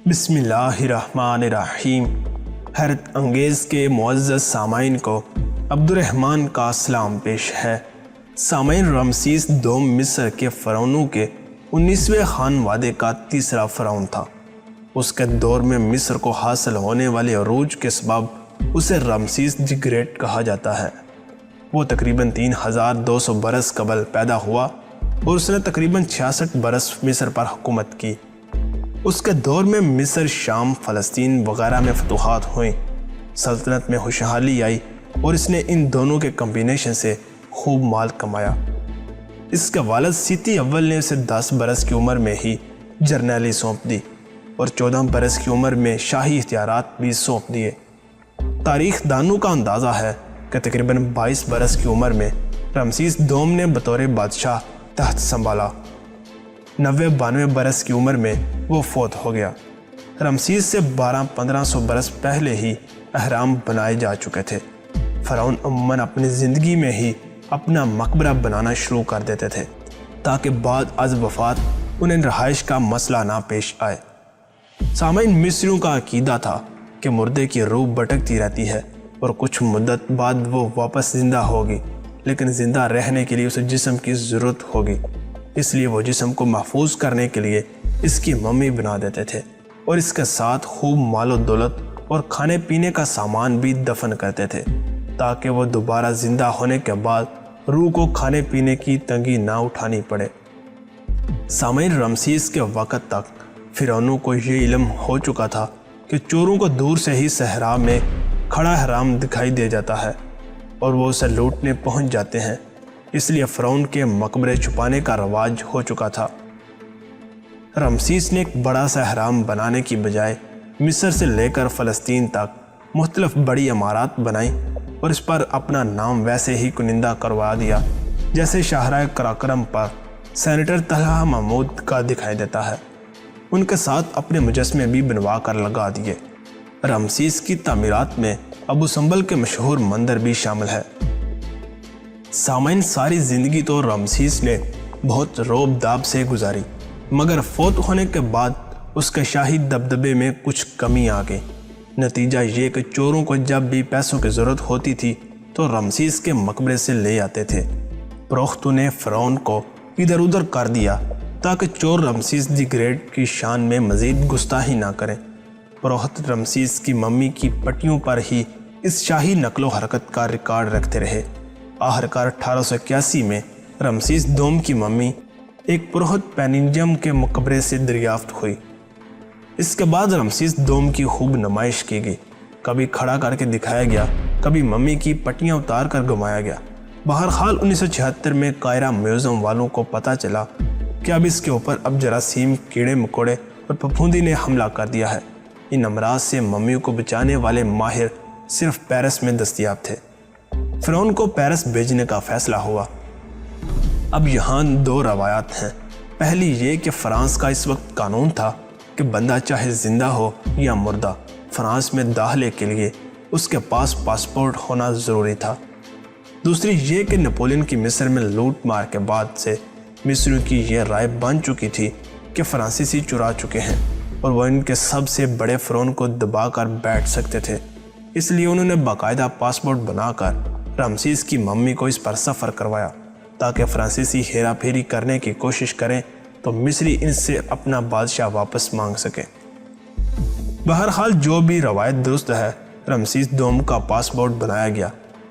بسم اللہ الرحمن الرحیم۔ حیرت انگیز کے معزز سامعین کو عبد الرحمن کا سلام پیش ہے۔ سامعین، رمسیس دوم مصر کے فرعونوں کے 19ویں خانوادے کا تیسرا فرعون تھا۔ اس کے دور میں مصر کو حاصل ہونے والے عروج کے سبب اسے رمسیس دی گریٹ کہا جاتا ہے۔ وہ تقریباً 3200 برس قبل پیدا ہوا اور اس نے تقریباً 66 برس مصر پر حکومت کی۔ اس کے دور میں مصر، شام، فلسطین وغیرہ میں فتوحات ہوئیں، سلطنت میں خوشحالی آئی اور اس نے ان دونوں کے کمبینیشن سے خوب مال کمایا۔ اس کے والد سیتی اول نے اسے 10 برس کی عمر میں ہی جرنیلی سونپ دی اور 14 برس کی عمر میں شاہی اختیارات بھی سونپ دیے۔ تاریخ دانوں کا اندازہ ہے کہ تقریباً 22 برس کی عمر میں رمسیس دوم نے بطور بادشاہ تخت سنبھالا۔ 92 برس کی عمر میں وہ فوت ہو گیا۔ رمسیس سے 1500 برس پہلے ہی اہرام بنائے جا چکے تھے۔ فرعون عموماً اپنی زندگی میں ہی اپنا مقبرہ بنانا شروع کر دیتے تھے تاکہ بعد از وفات انہیں رہائش کا مسئلہ نہ پیش آئے۔ سامعین، مصریوں کا عقیدہ تھا کہ مردے کی روح بھٹکتی رہتی ہے اور کچھ مدت بعد وہ واپس زندہ ہوگی، لیکن زندہ رہنے کے لیے اسے جسم کی ضرورت ہوگی۔ اس لیے وہ جسم کو محفوظ کرنے کے لیے اس کی ممی بنا دیتے تھے اور اس کے ساتھ خوب مال و دولت اور کھانے پینے کا سامان بھی دفن کرتے تھے تاکہ وہ دوبارہ زندہ ہونے کے بعد روح کو کھانے پینے کی تنگی نہ اٹھانی پڑے۔ سامعین، رمسیس کے وقت تک فرعونوں کو یہ علم ہو چکا تھا کہ چوروں کو دور سے ہی صحرا میں کھڑا اہرام دکھائی دے جاتا ہے اور وہ اسے لوٹنے پہنچ جاتے ہیں۔ اس لیے فرعون کے مقبرے چھپانے کا رواج ہو چکا تھا۔ رمسیس نے ایک بڑا سا اہرام بنانے کی بجائے مصر سے لے کر فلسطین تک مختلف بڑی عمارات بنائیں اور اس پر اپنا نام ویسے ہی کنندہ کروا دیا جیسے شاہراہ قراقرم پر سینیٹر طلحہ محمود کا دکھائی دیتا ہے۔ ان کے ساتھ اپنے مجسمے بھی بنوا کر لگا دیے۔ رمسیس کی تعمیرات میں ابو سمبل کے مشہور مندر بھی شامل ہے۔ سامعین، ساری زندگی تو رمسیس نے بہت روب داب سے گزاری، مگر فوت ہونے کے بعد اس کے شاہی دبدبے میں کچھ کمی آ گئی۔ نتیجہ یہ کہ چوروں کو جب بھی پیسوں کی ضرورت ہوتی تھی تو رمسیس کے مقبرے سے لے آتے تھے۔ پروختوں نے فرعون کو ادھر ادھر کر دیا تاکہ چور رمسیس دی گریٹ کی شان میں مزید گستاخی نہ کریں۔ پروخت رمسیس کی ممی کی پٹیوں پر ہی اس شاہی نقل و حرکت کا ریکارڈ رکھتے رہے۔ آخرکار 1881 میں رمسیس دوم کی ممی ایک پروخت پیننجم کے مقبرے سے دریافت ہوئی۔ اس کے بعد رمسیس دوم کی خوب نمائش کی گئی، کبھی کھڑا کر کے دکھایا گیا، کبھی ممی کی پٹیاں اتار کر گھمایا گیا۔ بہرحال 1976 میں قاہرہ میوزیم والوں کو پتہ چلا کہ اب اس کے اوپر اب جراثیم، کیڑے مکوڑے اور پھپھوندی نے حملہ کر دیا ہے۔ ان امراض سے ممیوں کو بچانے والے ماہر صرف پیرس میں دستیاب تھے۔ فرعون کو پیرس بھیجنے کا فیصلہ ہوا۔ اب یہاں 2 روایات ہیں۔ پہلی یہ کہ فرانس کا اس وقت قانون تھا کہ بندہ چاہے زندہ ہو یا مردہ، فرانس میں داخلے کے لیے اس کے پاس پاسپورٹ ہونا ضروری تھا۔ دوسری یہ کہ نپولین کی مصر میں لوٹ مار کے بعد سے مصریوں کی یہ رائے بن چکی تھی کہ فرانسیسی چرا چکے ہیں اور وہ ان کے سب سے بڑے فرعون کو دبا کر بیٹھ سکتے تھے۔ اس لیے انہوں نے باقاعدہ پاسپورٹ بنا کر رمسیس کی ممی کو اس پر سفر کروایا تاکہ فرانسیسی ہیرا پھیری کرنے کی کوشش کریں تو مصری ان سے اپنا بادشاہ واپس مانگ سکیں۔ بہرحال جو بھی روایت درست ہے، رمسیس دوم کا پاسپورٹ بنایا گیا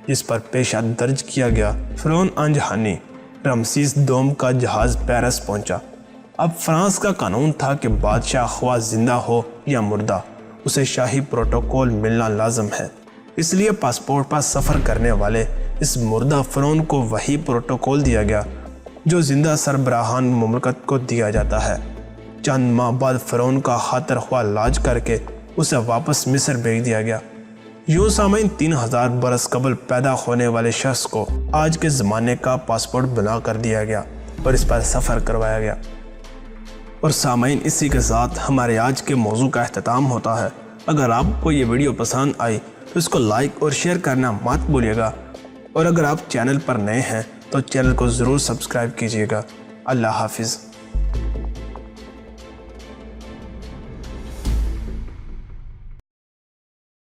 جس پر پیشہ درج کیا گیا فرعون انجہانی۔ رمسیس دوم کا جہاز پیرس پہنچا۔ اب فرانس کا قانون تھا کہ بادشاہ خواہ زندہ ہو یا مردہ، اسے شاہی پروٹوکول ملنا لازم ہے۔ اس لیے پاسپورٹ پر سفر کرنے والے اس مردہ فرعون کو وہی پروٹوکول دیا گیا جو زندہ سربراہان مملکت کو دیا جاتا ہے۔ چند ماہ بعد فرعون کا خاطر خواہ علاج کر کے اسے واپس مصر بھیج دیا گیا۔ یوں سامعین، 3000 برس قبل پیدا ہونے والے شخص کو آج کے زمانے کا پاسپورٹ بنا کر دیا گیا اور اس پر سفر کروایا گیا۔ اور سامعین، اسی کے ساتھ ہمارے آج کے موضوع کا اختتام ہوتا ہے۔ اگر آپ کو یہ ویڈیو پسند آئی تو اس کو لائک اور شیئر کرنا مت بھولیے گا، اور اگر آپ چینل پر نئے ہیں تو چینل کو ضرور سبسکرائب کیجیے گا۔ اللہ حافظ۔